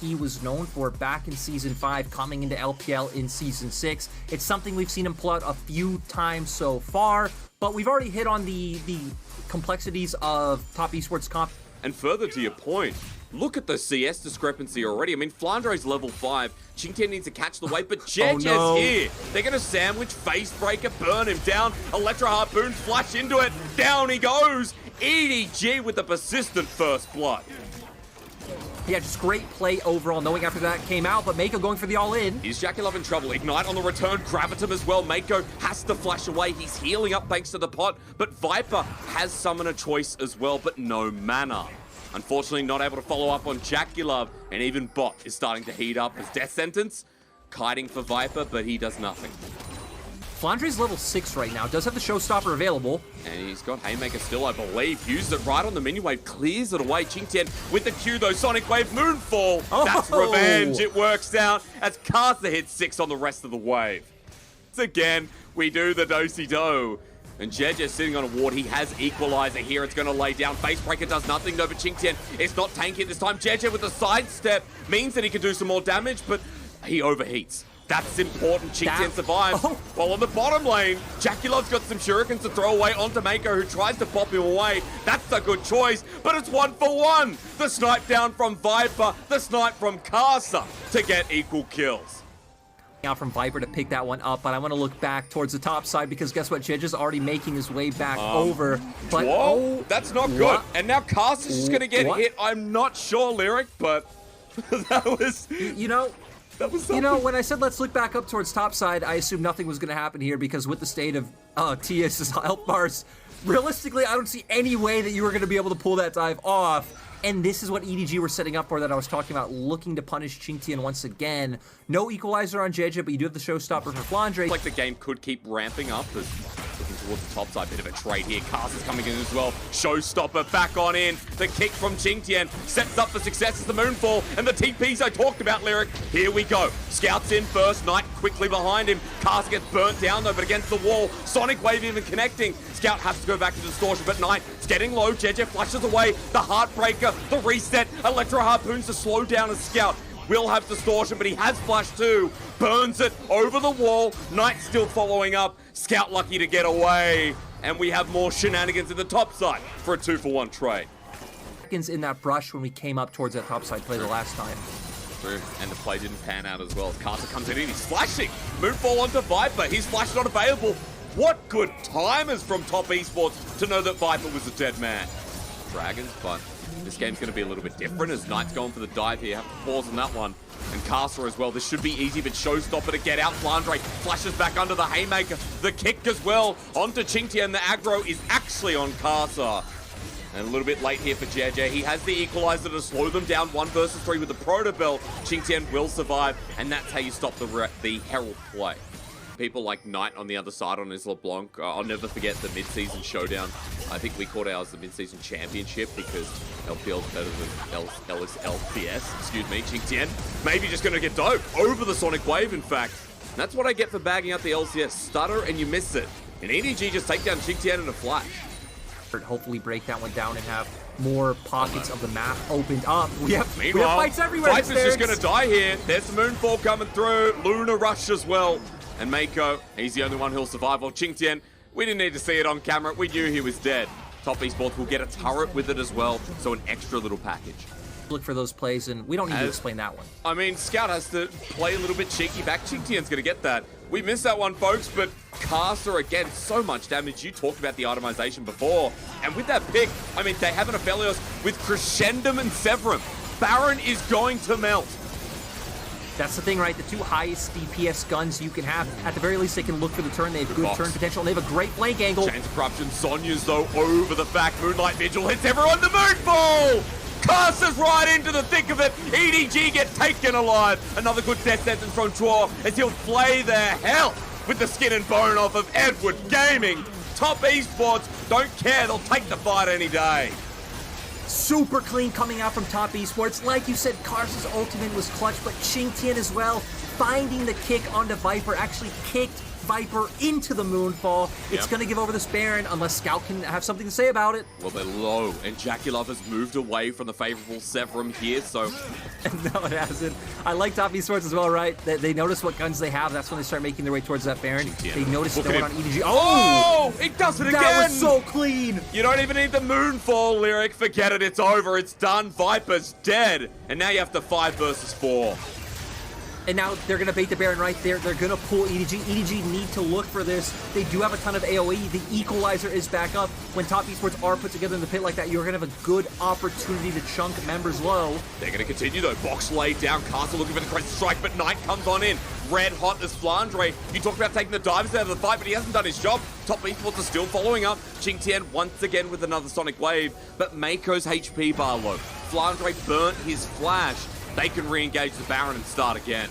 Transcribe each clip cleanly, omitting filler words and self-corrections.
he was known for back in Season 5, coming into LPL in Season 6. It's something we've seen him pull out a few times so far, but we've already hit on the complexities of top esports comp. And further to your point, look at the CS discrepancy already. I mean, Flandre's level 5. Qingtian needs to catch the wave, but Jeje's here. They're going to sandwich, face breaker, burn him down. Electro Harpoons flash into it. Down he goes. EDG with the persistent first blood. Yeah, just great play overall, knowing after that came out, but Mako going for the all-in. Is JackeyLove in trouble? Ignite on the return, Gravitum as well. Mako has to flash away. He's healing up thanks to the pot, but Viper has Summoner choice as well, but no mana. Unfortunately, not able to follow up on JackeyLove, and even Bot is starting to heat up his death sentence. Kiting for Viper, but he does nothing. Flandre's level 6 right now, does have the Showstopper available. And he's got Haymaker still, I believe. Uses it right on the mini wave, clears it away. Qingtian with the Q though, Sonic Wave, Moonfall. Oh. That's revenge, it works out as Carter hits 6 on the rest of the wave. So again, we do the do-si-do. And Jeje sitting on a ward, he has Equalizer here, it's going to lay down. Facebreaker does nothing though, but Qingtian is not tanky this time. Jeje with the sidestep means that he can do some more damage, but he overheats. That's important. Qingtian survives. While on the bottom lane, JackeyLove's got some shurikens to throw away onto Mako, who tries to pop him away. That's a good choice, but it's 1 for 1. The snipe down from Viper, the snipe from Karsa to get equal kills. Out from Viper to pick that one up, but I want to look back towards the top side because guess what? Jeje's already making his way back over. But whoa, that's not good. And now Karsa's just going to get hit. I'm not sure, Lyric, but that was... You know... That was something. You know, when I said let's look back up towards topside, I assumed nothing was going to happen here because with the state of TES's health bars, realistically, I don't see any way that you were going to be able to pull that dive off. And this is what EDG were setting up for that I was talking about, looking to punish Qingtian once again. No Equalizer on Jeje, but you do have the Showstopper for Flandre. Like the game could keep ramping up as looking towards the top side. Bit of a trade here. Karsa's coming in as well. Showstopper back on in. The kick from Qingtian sets up for success as the Moonfall and the TPs I talked about, Lyric. Here we go. Scouts in first. Knight quickly behind him. Karsa gets burnt down though, but against the wall. Sonic Wave even connecting. Scout has to go back to Distortion, but Knight is getting low. Jeje flushes away. The Heartbreaker. The reset, Electro Harpoons to slow down a Scout. Will have Distortion, but he has Flash too. Burns it over the wall. Knight still following up. Scout lucky to get away. And we have more shenanigans in the top side for a 2-for-1 trade. In that brush when we came up towards that top side play the last time. True, and the play didn't pan out as well. As Carter comes in and he's flashing. Moonfall onto Viper. His flash not available. What good timers from Top Esports to know that Viper was a dead man. Dragons, but this game's going to be a little bit different as Knight's going for the dive here. Have to pause on that one. And Karsa as well. This should be easy, but Showstopper to get out. Flandre flashes back under the Haymaker. The kick as well onto Qingtian. The aggro is actually on Karsa. And a little bit late here for Jeje. He has the Equalizer to slow them down 1 versus 3 with the Proto Belt. Qingtian will survive, and that's how you stop the Herald play. People like Knight on the other side on his LeBlanc. I'll never forget the mid-season showdown. I think we called ours the mid-season championship because LPL is better than LCS. Excuse me, Qingtian. Maybe just going to get dope over the Sonic Wave, in fact. And that's what I get for bagging out the LCS. Stutter and you miss it. And EDG just take down Qingtian in a flash. Hopefully break that one down and have more pockets of the map opened up. We have fights everywhere. Viper's just going to die here. There's the Moonfall coming through. Luna Rush as well. And Mako, he's the only one who'll survive. Well, Qingtian, we didn't need to see it on camera. We knew he was dead. Top Esports will get a turret with it as well, so an extra little package. Look for those plays, and we don't need to explain that one. I mean, Scout has to play a little bit cheeky back. Qingtian's going to get that. We missed that one, folks, but Karsa, again, so much damage. You talked about the itemization before. And with that pick, I mean, they have an Aphelios with Crescendum and Severum. Baron is going to melt. That's the thing, right? The 2 highest DPS guns you can have. At the very least, they can look for the turn. They have good turn potential, and they have a great flank angle. Chains of Corruption. Sonya's, though, over the back. Moonlight Vigil hits everyone. The Moonfall! Karsa's right into the thick of it. EDG get taken alive. Another good death sentence from Chor as he'll play the hell with the skin and bone off of Edward Gaming. Top Esports don't care. They'll take the fight any day. Super clean coming out from Top Esports. Like you said, Karsa's ultimate was clutch, but Qingtian as well, finding the kick onto Viper, actually kicked Viper into the Moonfall. It's going to give over this Baron unless Scout can have something to say about it. Well, they're low, and Jackie Love has moved away from the favorable Severum here, so... No, it hasn't. I like top esports as well, right? They notice what guns they have. That's when they start making their way towards that Baron. They notice no one on EDG. Oh! It does it again! That was so clean! You don't even need the Moonfall, Lyric. Forget it, it's over, it's done. Viper's dead. And now you have to 5 versus 4. And now they're going to bait the Baron right there. They're going to pull EDG. EDG need to look for this. They do have a ton of AoE. The equalizer is back up. When top esports are put together in the pit like that, you're going to have a good opportunity to chunk members low. They're going to continue though. Box laid down. Castle looking for the crazy strike, but Knight comes on in. Red hot as Flandre. You talked about taking the dives out of the fight, but he hasn't done his job. Top esports are still following up. Qingtian once again with another Sonic Wave, but Mako's HP bar low. Flandre burnt his flash. They can re-engage the Baron and start again.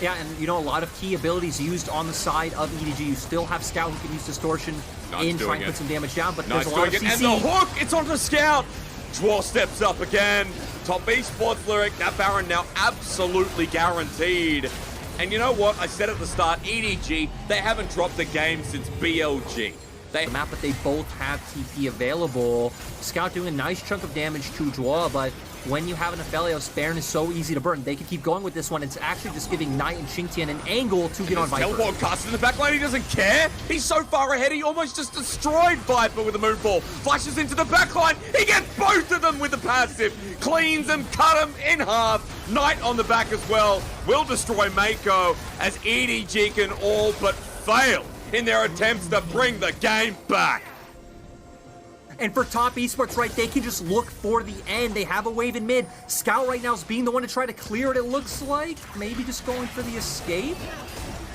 Yeah, and you know, a lot of key abilities used on the side of EDG. You still have Scout who can use Distortion in trying to put some damage down, but there's a lot of CC. And the hook, it's on the Scout. Draw steps up again. Top esports, Lyric, that Baron now absolutely guaranteed. And you know what? I said at the start, EDG, they haven't dropped a game since BLG. The map, but they both have TP available. Scout doing a nice chunk of damage to Draw, but when you have an Aphelios, Baron is so easy to burn. They can keep going with this one. It's actually just giving Knight and Qingtian an angle to get on Viper. Teleport cast in the back line, he doesn't care. He's so far ahead, he almost just destroyed Viper with a Moonfall. Flashes into the back line, he gets both of them with the passive. Cleans them, cut them in half. Knight on the back as well. Will destroy Mako as EDG can all but fail in their attempts to bring the game back. And for top esports, right, they can just look for the end. They have a wave in mid. Scout right now is being the one to try to clear it, it looks like. Maybe just going for the escape.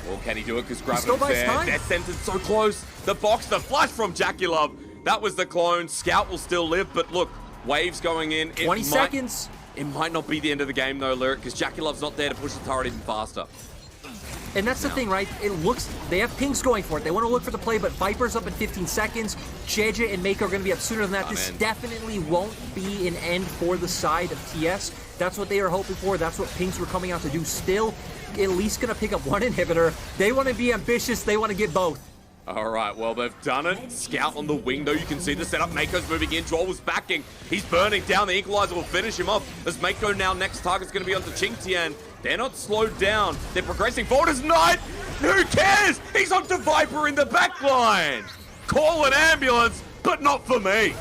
Well, can he do it? Because Gravity's there. Death sentence so close. The box, the flash from Jackie Love. That was the clone. Scout will still live, but look, waves going in. 20 seconds. It might not be the end of the game though, Lyric, because Jackie Love's not there to push the turret even faster. And that's the thing, right? It looks, they have pings going for it. They want to look for the play, but Viper's up in 15 seconds. JJ and Mako are going to be up sooner than that. This definitely won't be an end for the side of TS. That's what they were hoping for. That's what pings were coming out to do. Still, at least going to pick up one inhibitor. They want to be ambitious. They want to get both. All right, well, they've done it. Scout on the wing, though. You can see the setup. Mako's moving in. Joel was backing. He's burning down. The equalizer will finish him off. As Mako now, next target's going to be onto Qingtian. They're not slowed down. They're progressing forward as Knight. Who cares? He's onto Viper in the back line. Call an ambulance, but not for me.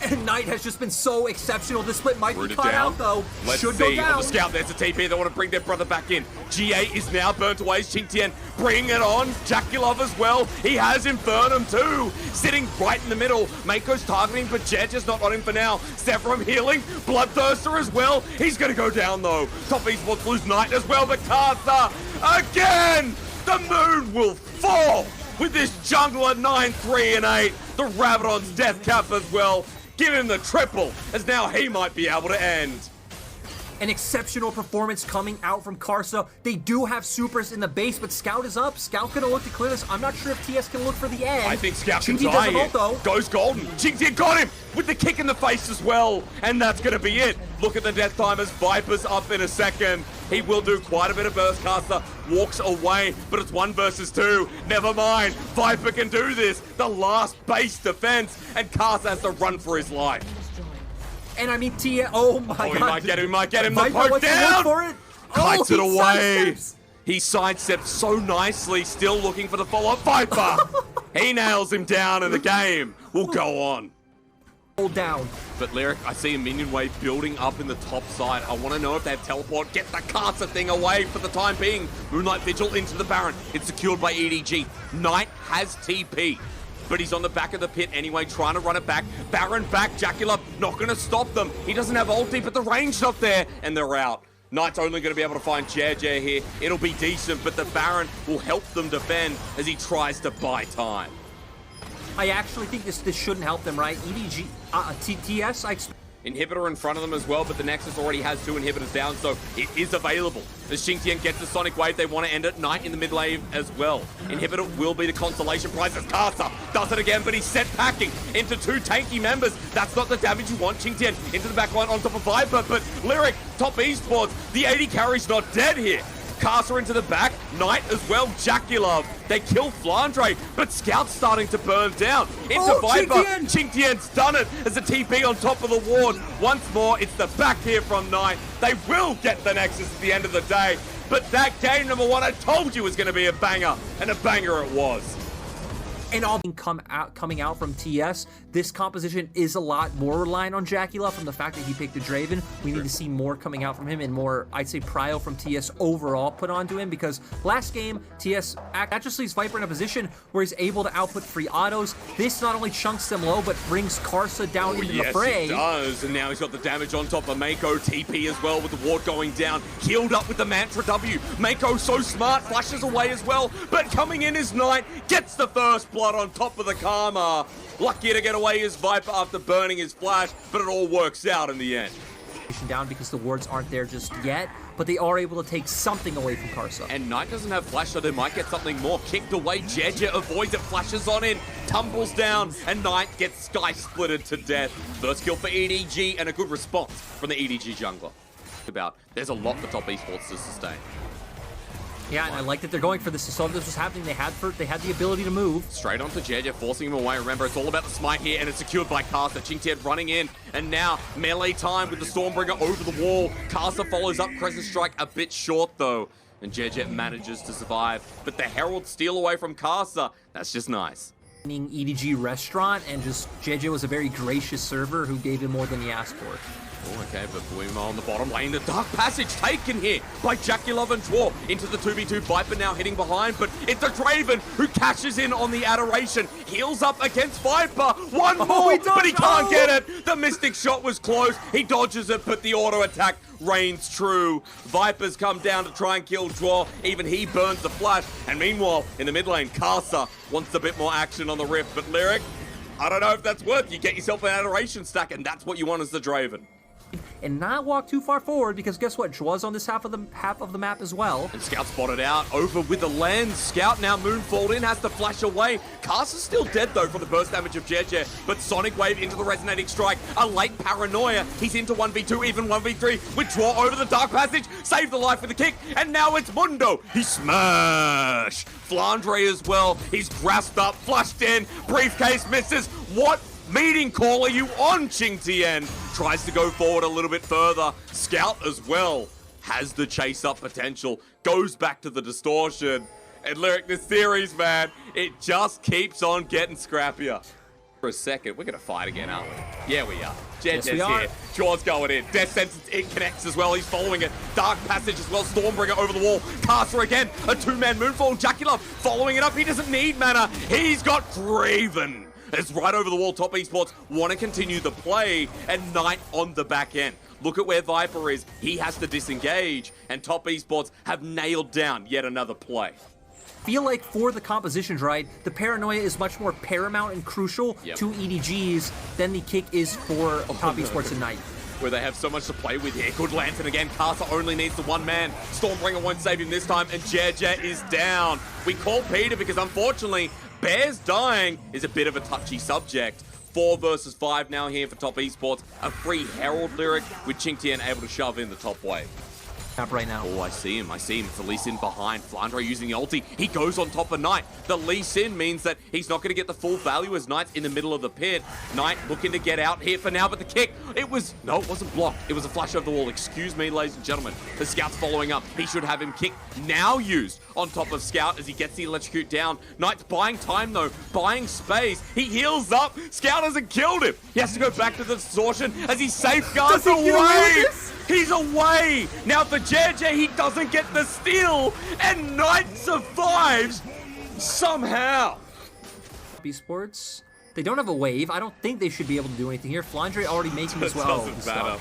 And Knight has just been so exceptional. This split might be caught out, though. Let's Should see go down. On the Scout, there's a TP. They want to bring their brother back in. G8 is now burnt away. Qingtian, bring it on. Jackie Love as well. He has Infernum too. Sitting right in the middle. Mako's targeting, but Jedge is not on him for now. Severum healing. Bloodthirster as well. He's going to go down, though. Top esports lose Knight as well, but Cartha again. The moon will fall with this jungler 9, 3, and 8. The Rabadon's death cap as well. Give him the triple, as now he might be able to end. An exceptional performance coming out from Karsa. They do have supers in the base, but Scout is up. Scout gonna look to clear this. I'm not sure if TS can look for the end. I think Scout can die here. Goes golden. Qingtian got him with the kick in the face as well. And that's gonna be it. Look at the death timers. Viper's up in a second. He will do quite a bit of burst. Karsa walks away, but it's 1 versus 2. Never mind. Viper can do this. The last base defense, and Karsa has to run for his life. And I mean, oh my God. He might get him. The Viper poke down. For it. Kites it away. He sidesteps so nicely, still looking for the follow-up. Viper! He nails him down, and the game will go on. Hold down. But Lyric, I see a minion wave building up in the top side. I want to know if they have teleport. Get the Karsa thing away for the time being. Moonlight Vigil into the Baron. It's secured by EDG. Knight has TP. But he's on the back of the pit anyway, trying to run it back. Baron back, Jackie Love not going to stop them. He doesn't have ulti, but the range not there, and they're out. Knight's only going to be able to find Jer here. It'll be decent, but the Baron will help them defend as he tries to buy time. I actually think this shouldn't help them, right? EDG, TS, I expect. Inhibitor in front of them as well, but the Nexus already has 2 inhibitors down, so it is available. As Qingtian gets the Sonic Wave, they want to end it. Knight in the mid lane as well. Inhibitor will be the consolation prize as Karsa does it again, but he's set packing into 2 tanky members. That's not the damage you want. Qingtian into the back line on top of Viper, but Lyric, top esports, the AD carry's not dead here. Casa into the back, Knight as well, Jackulov. They kill Flandre, but Scout's starting to burn down. Into Viper, Qingtian's done it as a TP on top of the ward. Once more, it's the back here from Knight. They will get the Nexus at the end of the day, but that game number 1 I told you was going to be a banger, and a banger it was. And all coming out from TS, this composition is a lot more reliant on Jackulov from the fact that he picked a Draven. We need to see more coming out from him and more, I'd say, prio from TS overall put onto him, because last game, TS that just leaves Viper in a position where he's able to output free autos. This not only chunks them low, but brings Karsa down into the fray. Yes, it does. And now he's got the damage on top of Mako. TP as well with the ward going down. Healed up with the Mantra W. Mako so smart, flashes away as well. But coming in is Knight, gets the first blood on top of the Karma. Lucky to get away is Viper after burning his flash, but it all works out in the end. Down because the wards aren't there just yet, but they are able to take something away from Karsa. And Knight doesn't have flash, so they might get something more. Kicked away, Jeje avoids it, flashes on in, tumbles down, and Knight gets sky splitted to death. First kill for EDG, and a good response from the EDG jungler. There's a lot for top esports to sustain. Yeah, and I like that they're going for this. So this was happening. They had the ability to move. Straight onto Jeje, forcing him away. Remember, it's all about the smite here, and it's secured by Karsa. Qingtian running in, and now melee time with the Stormbringer over the wall. Karsa follows up, Crescent Strike a bit short, though. And Jeje manages to survive. But the Herald steal away from Karsa. That's just nice. EDG restaurant, and just Jeje was a very gracious server who gave him more than he asked for. Oh, okay, but Blumo on the bottom lane. The Dark Passage taken here by Jackulov and Dwarf into the 2v2. Viper now hitting behind, but it's a Draven who cashes in on the Adoration. Heals up against Viper. One more, but he can't get it. The Mystic shot was close. He dodges it, but the auto attack reigns true. Viper's come down to try and kill Dwarf. Even he burns the flash. And meanwhile, in the mid lane, Karsa wants a bit more action on the Rift, but Lyric, I don't know if that's worth. You get yourself an Adoration stack, and that's what you want as the Draven. And not walk too far forward, because guess what? Jwa's on this half of the map as well. And Scout spotted out, over with the lens. Scout now moonfalled in, has to flash away. Karsa's still dead though from the burst damage of Jeje, but Sonic Wave into the resonating strike. A late paranoia. He's into 1v2, even 1v3 with Dwa over the Dark Passage. Saved the life with a kick, and now it's Mundo. He smash. Flandre as well. He's grasped up, flushed in, briefcase misses. What meeting call are you on, Qingtian? Tries to go forward a little bit further. Scout as well has the chase up potential. Goes back to the distortion. And Lyric, this series, man, it just keeps on getting scrappier. For a second, we're going to fight again, aren't we? Yeah, we are. Jeje's here. Jaw's going in. Death Sentence, it connects as well. He's following it. Dark Passage as well. Stormbringer over the wall. Karsa again. A two-man moonfall. Jackulov following it up. He doesn't need mana. He's got Draven. It's right over the wall. Top esports want to continue the play, and Knight on the back end. Look at where Viper is. He has to disengage, and top esports have nailed down yet another play. Feel like for the compositions, right, the paranoia is much more paramount and crucial to EDGs than the kick is for top esports and Knight. Where they have so much to play with here. Good lantern again. Karsa only needs the one man. Stormbringer won't save him this time, and Jeje is down. We call Peter because unfortunately, Bears dying is a bit of a touchy subject. 4 versus 5 now here for top esports. A free Herald Lyric with Qingtian able to shove in the top wave. Up right now. Oh, I see him. It's the Lee Sin behind. Flandre using the ulti. He goes on top of Knight. The Lee Sin means that he's not going to get the full value as Knight's in the middle of the pit. Knight looking to get out here for now, but the kick, it wasn't blocked. It was a flash over the wall. Excuse me, ladies and gentlemen. The Scout's following up. He should have him kicked. Now used on top of Scout as he gets the electrocute down. Knight's buying time though, buying space. He heals up. Scout hasn't killed him. He has to go back to the distortion as he safeguards away. He's away! Now for Jeje, he doesn't get the steal, and Knight survives somehow. ESPORTS, they don't have a wave. I don't think they should be able to do anything here. Flandre already making as well. Doesn't matter.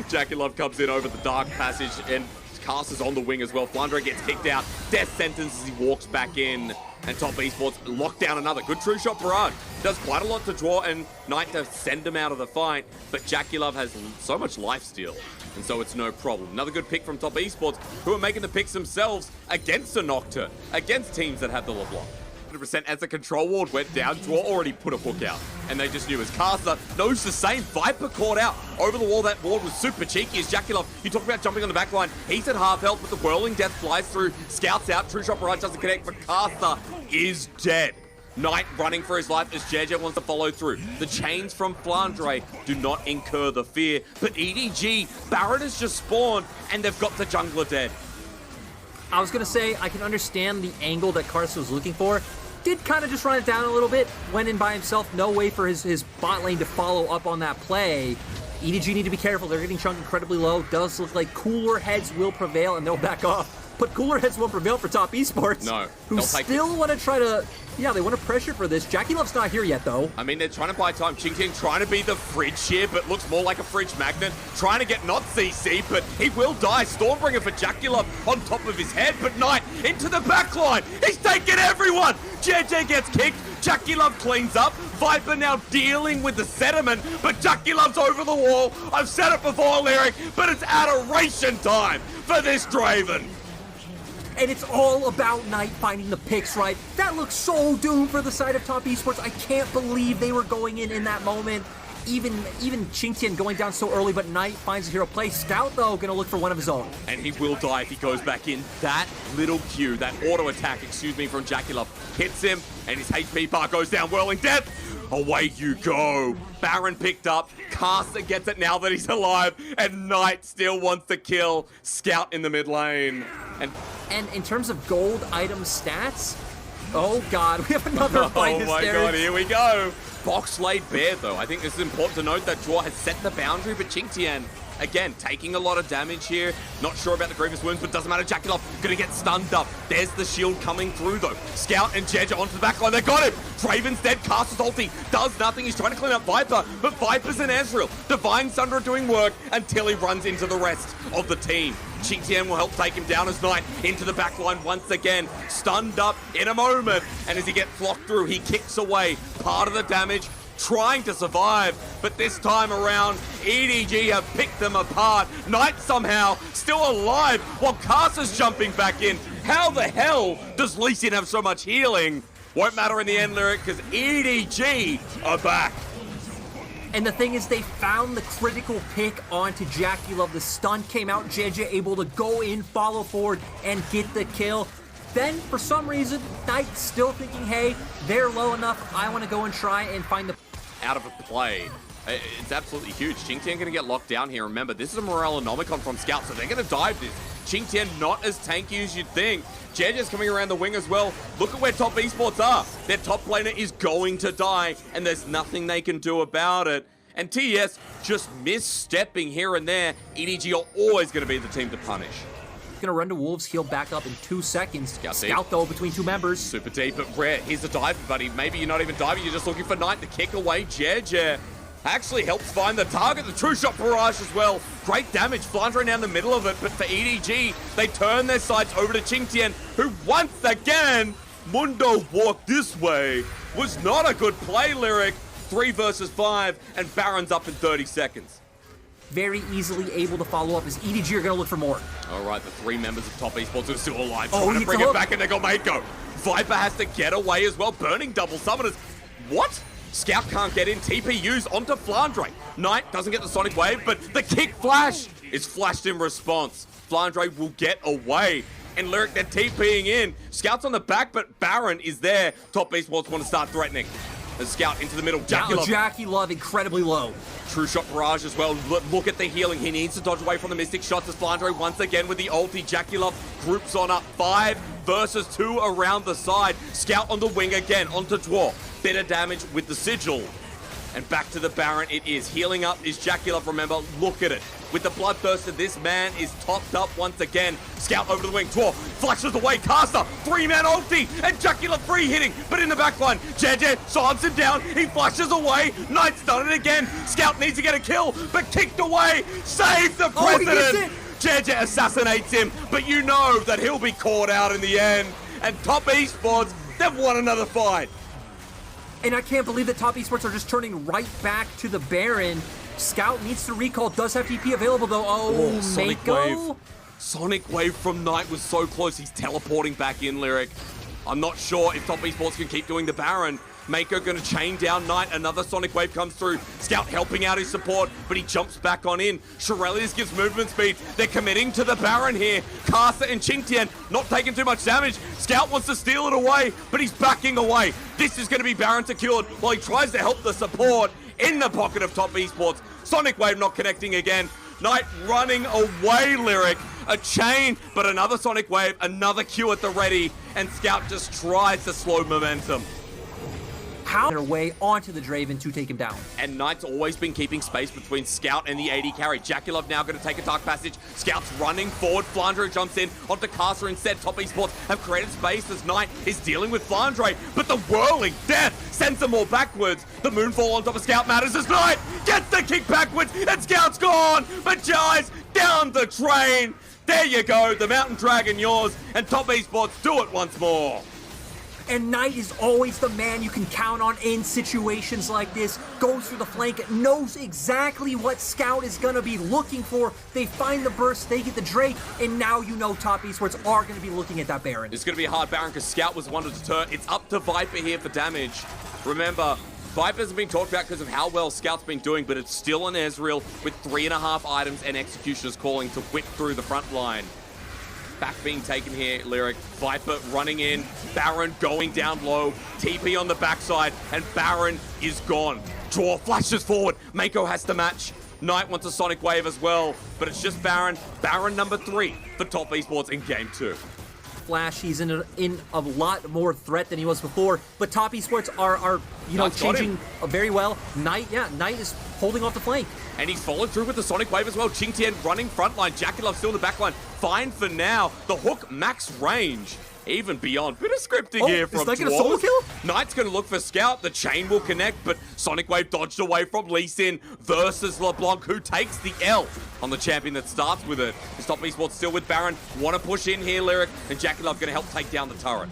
Jackulov comes in over the Dark Passage, and Karsa's on the wing as well. Flandre gets kicked out. Death Sentence as he walks back in. And top esports lock down another good true shot barrage. Does quite a lot to draw and Knight to send him out of the fight, but Jackulov has so much lifesteal, and so it's no problem. Another good pick from top esports, who are making the picks themselves against a Nocturne, against teams that have the LeBlanc. 100% as the control ward went down, Draw already put a hook out. And they just knew as Casa knows the same. Viper caught out over the wall. That ward was super cheeky as Jackie Love. You talk about jumping on the back line. He's at half health, but the whirling death flies through. Scouts out. True shot barrage doesn't connect, but Casa is dead. Knight running for his life as JJ wants to follow through. The chains from Flandre do not incur the fear. But EDG, Baron has just spawned, and they've got the jungler dead. I was going to say, I can understand the angle that Carson was looking for. Did kind of just run it down a little bit. Went in by himself. No way for his bot lane to follow up on that play. EDG need to be careful. They're getting chunked incredibly low. Does look like cooler heads will prevail, and they'll back off. But cooler heads won't prevail for top esports. No. Who still want to try to... Yeah, they want to pressure for this. Jackie Love's not here yet, though. I mean, they're trying to buy time. Qingtian trying to be the fridge here, but looks more like a fridge magnet. Trying to get not CC, but he will die. Stormbringer for Jackie Love on top of his head, but Knight into the back line. He's taking everyone. JJ gets kicked. Jackie Love cleans up. Viper now dealing with the sediment, but Jackie Love's over the wall. I've said it before, Lyric, but it's adoration time for this Draven. And it's all about Knight finding the picks right. That looks so doomed for the side of top esports. I can't believe they were going in that moment. Even Qingtian going down so early, but Knight finds a hero play. Scout, though, going to look for one of his own. And he will die if he goes back in. That little Q, that auto attack, from Jackie Love, hits him, and his HP bar goes down. Whirling Death. Away you go. Baron picked up. Casa gets it now that he's alive. And Knight still wants to kill Scout in the mid lane. And in terms of gold item stats, oh god, we have another fight. Oh my god, here we go. Box laid bare though. I think this is important to note that Draw has set the boundary, but Qingtian, again, taking a lot of damage here. Not sure about the grievous wounds, but doesn't matter. Jackie Love gonna get stunned up. There's the shield coming through though. Scout and Jeja onto the back line. They got him. Draven's dead. Caster's ulti does nothing. He's trying to clean up Viper, but Viper's in Ezreal. Divine Sunder doing work until he runs into the rest of the team. Qingtian will help take him down as Knight into the back line once again. Stunned up in a moment, and as he gets flocked through, he kicks away part of the damage, trying to survive, but this time around, EDG have picked them apart. Knight somehow still alive while Casa's jumping back in. How the hell does Lee Sin have so much healing? Won't matter in the end, Lyric, because EDG are back. And the thing is, they found the critical pick onto Jackie Love. The stun came out, JJ able to go in, follow forward, and get the kill. Then, for some reason, Knight's still thinking, hey, they're low enough, I want to go and try and find the... Out of a play. It's absolutely huge. Qingtian going to get locked down here. Remember, this is a Morellonomicon from Scout, so they're going to dive this. Qingtian not as tanky as you'd think. JJ's coming around the wing as well. Look at where top esports are. Their top laner is going to die, and there's nothing they can do about it. And TES just misstepping here and there. EDG are always going to be the team to punish. Gonna run to Wolves, heal back up in 2 seconds. Scout though between two members. Super deep, but rare. Here's the dive, buddy. Maybe you're not even diving, you're just looking for Knight to kick away. Jeje actually helps find the target. The true shot barrage as well. Great damage, Flandre down the middle of it, but for EDG, they turn their sights over to Qingtian, who once again, Mundo walked this way. Was not a good play, Lyric. 3 versus 5, and Baron's up in 30 seconds. Very easily able to follow up as EDG are going to look for more. All right, the 3 members of top esports are still alive. Oh, Trying to bring it back, and they got Mako. Viper has to get away as well. Burning double summoners. What? Scout can't get in. TP used onto Flandre. Knight doesn't get the Sonic Wave, but the kick flash is flashed in response. Flandre will get away. And Lyric, they're TPing in. Scout's on the back, but Baron is there. Top esports want to start threatening. The Scout into the middle. Jackie Love incredibly low. True shot barrage as well. Look at the healing. He needs to dodge away from the Mystic shots as Flandre once again with the ulti. Jackie Love groups on up. 5 versus 2 around the side. Scout on the wing again onto Dwarf. Bit of damage with the sigil. And back to the Baron it is. Healing up is Jackie Love, remember. Look at it. With the Bloodthirster, this man is topped up once again. Scout over to the wing. Dwarf flashes away. Caster, 3-man ulti. And Jackie Love free hitting. But in the back line, JJ swords him down. He flashes away. Knight's done it again. Scout needs to get a kill, but kicked away. Save the president. JJ assassinates him, but you know that he'll be caught out in the end. And top esports, they've won another fight. And I can't believe that top esports are just turning right back to the Baron. Scout needs to recall, does have TP available though. Oh, Sonic Mako? Wave. Sonic Wave from Knight was so close. He's teleporting back in, Lyric. I'm not sure if Top Esports can keep doing the Baron. Mako gonna chain down Knight. Another Sonic Wave comes through. Scout helping out his support, but he jumps back on in. Shirelius gives movement speed. They're committing to the Baron here. Kasa and Qingtian not taking too much damage. Scout wants to steal it away, but he's backing away. This is gonna be Baron secured while he tries to help the support in the pocket of Top Esports. Sonic Wave not connecting again. Knight running away, Lyric. A chain, but another Sonic Wave, another Q at the ready, and Scout just tries to slow momentum. How their way onto the Draven to take him down. And Knight's always been keeping space between Scout and the AD carry. Jaculov now going to take a Dark Passage. Scout's running forward. Flandre jumps in onto Casa instead. Top Esports have created space as Knight is dealing with Flandre, but the whirling death sends them all backwards. The Moonfall on top of Scout matters as Knight gets the kick backwards, and Scout's gone, but Jai's down the train. There you go, the Mountain Dragon yours, and Top Esports do it once more. And Knight is always the man you can count on in situations like this. Goes through the flank, knows exactly what Scout is going to be looking for. They find the burst, they get the Drake, and now you know Top Esports are going to be looking at that Baron. It's going to be a hard Baron because Scout was one to deter. It's up to Viper here for damage. Remember, Viper hasn't been talked about because of how well Scout's been doing, but it's still an Ezreal with 3.5 items and Executioner's Calling to whip through the front line. Back being taken here, Lyric. Viper running in. Baron going down low. TP on the backside, and Baron is gone. Draw flashes forward. Mako has to match. Knight wants a Sonic Wave as well, but it's just Baron. Baron number 3 for Top Esports in Game 2. Flash, he's in a lot more threat than he was before, but Top Esports are changing very well. Knight is holding off the flank. And he's followed through with the Sonic Wave as well. Qingtian running frontline. Jaculov still in the backline. Fine for now. The hook max range. Even beyond. Bit of scripting here from Is that going to solo kill? Knight's going to look for Scout. The chain will connect, but Sonic Wave dodged away from Lee Sin versus LeBlanc, who takes the L on the champion that starts with it. Top Esports still with Baron. Want to push in here, Lyric, and Jaculov going to help take down the turret.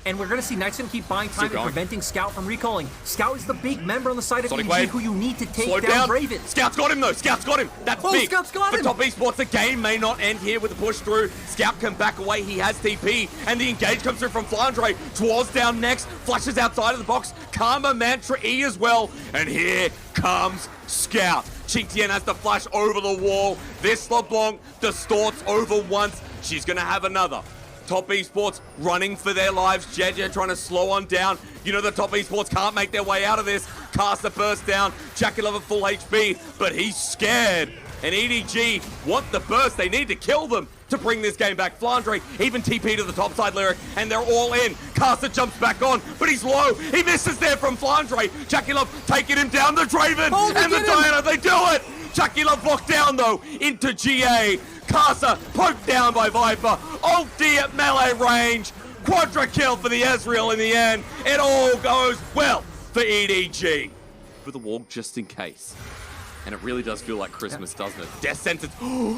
And we're going to see Knight's going to keep buying time and preventing Scout from recalling. Scout is the big member on the side of EDG who you need to take down Raven. Scout's got him though. Scout's got him. That's big. Scout's got him. For Top Esports, the game may not end here with a push through. Scout can back away. He has TP. And the engage comes through from Flandre. Dwarves down next. Flashes outside of the box. Karma Mantra E as well. And here comes Scout. Qingtian has the flash over the wall. This LeBlanc distorts over once. She's going to have another. Top Esports running for their lives. Jeje trying to slow on down. You know the Top Esports can't make their way out of this. Caster burst down. Jaculov at full HP, but he's scared. And EDG want the burst. They need to kill them to bring this game back. Flandre even TP to the top side, Lyric, and they're all in. Caster jumps back on, but he's low. He misses there from Flandre. Jaculov taking him down. The Draven and the Diana, they do it. Jaculov blocked down though into GA. Casa poked down by Viper. Ulti at melee range. Quadra kill for the Ezreal in the end. It all goes well for EDG. For the wall just in case. And it really does feel like Christmas, doesn't it? Death sentence.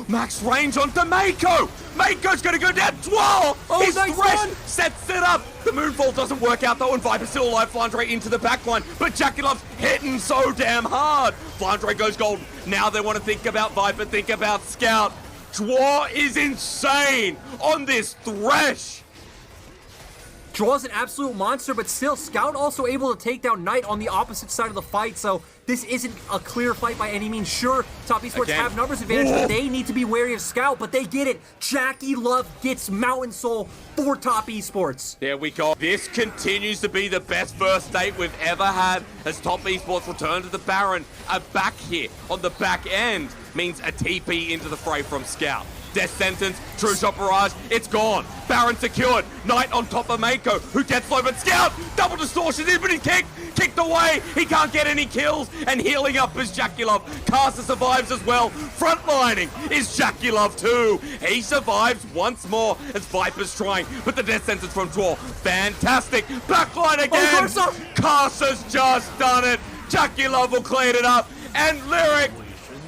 Max range onto Mako. Mako's going to go down. Dwell. His thresh sets it up. The Moonfall doesn't work out though, and Viper's still alive. Flandre into the backline, but Jaculov's hitting so damn hard. Flandre goes gold. Now they want to think about Viper, think about Scout. Dwar is insane on this thresh. Draw's an absolute monster, but still, Scout also able to take down Knight on the opposite side of the fight, so this isn't a clear fight by any means. Sure, Top Esports have numbers advantage, but they need to be wary of Scout, but they get it. Jaculov gets Mountain Soul for Top Esports. There we go. This continues to be the best first date we've ever had as Top Esports return to the Baron. A back hit on the back end means a TP into the fray from Scout. Death sentence, true shot barrage, it's gone. Baron secured. Knight on top of Mako, who gets low, but Scout, double distortion in, but he's kicked away. He can't get any kills, and healing up is Jaculov. Caster survives as well. Frontlining is Jaculov too. He survives once more as Viper's trying, but the death sentence from Dwar, fantastic. Backline again. Caster's just done it. Jaculov will clean it up, and Lyric,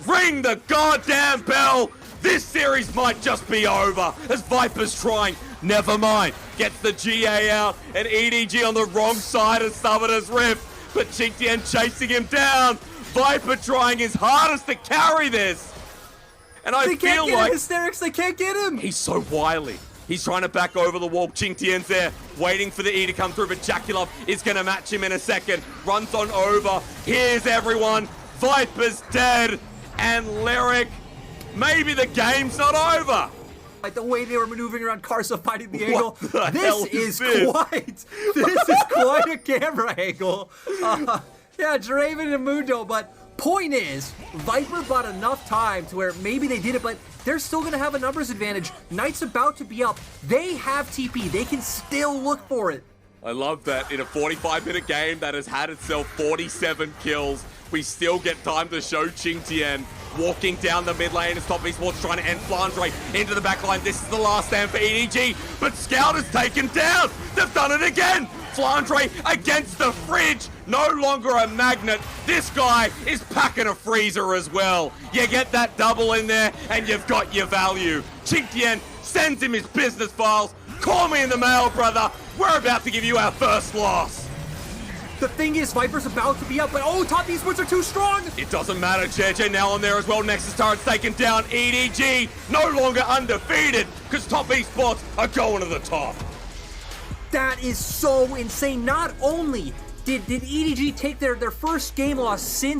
ring the goddamn bell. This series might just be over as Viper's trying. Never mind. Gets the GA out and EDG on the wrong side of Summoner's Rift. But Qingtian chasing him down. Viper trying his hardest to carry this. And I feel like hysterics, they can't get him. He's so wily. He's trying to back over the wall. Qingtian's there, waiting for the E to come through, but Jaculov is going to match him in a second. Runs on over. Here's everyone. Viper's dead. And Lyric, maybe the game's not over. Like the way they were maneuvering around Karsa fighting the angle. This is quite a camera angle. Yeah, Draven and Mundo, but point is, Viper bought enough time to where maybe they did it, but they're still going to have a numbers advantage. Knight's about to be up. They have TP. They can still look for it. I love that in a 45-minute game that has had itself 47 kills, we still get time to show Qingtian walking down the mid lane as Top Esports trying to end Flandre into the back line. This is the last stand for EDG, but Scout is taken down. They've done it again. Flandre against the fridge, no longer a magnet. This guy is packing a freezer as well. You get that double in there and you've got your value. Qingtian sends him his business files. Call me in the mail, brother. We're about to give you our first loss. The thing is, Viper's about to be up, but oh, Top Esports are too strong! It doesn't matter, JJ now on there as well. Nexus turret's taken down. EDG no longer undefeated because Top Esports are going to the top. That is so insane. Not only did EDG take their first game loss since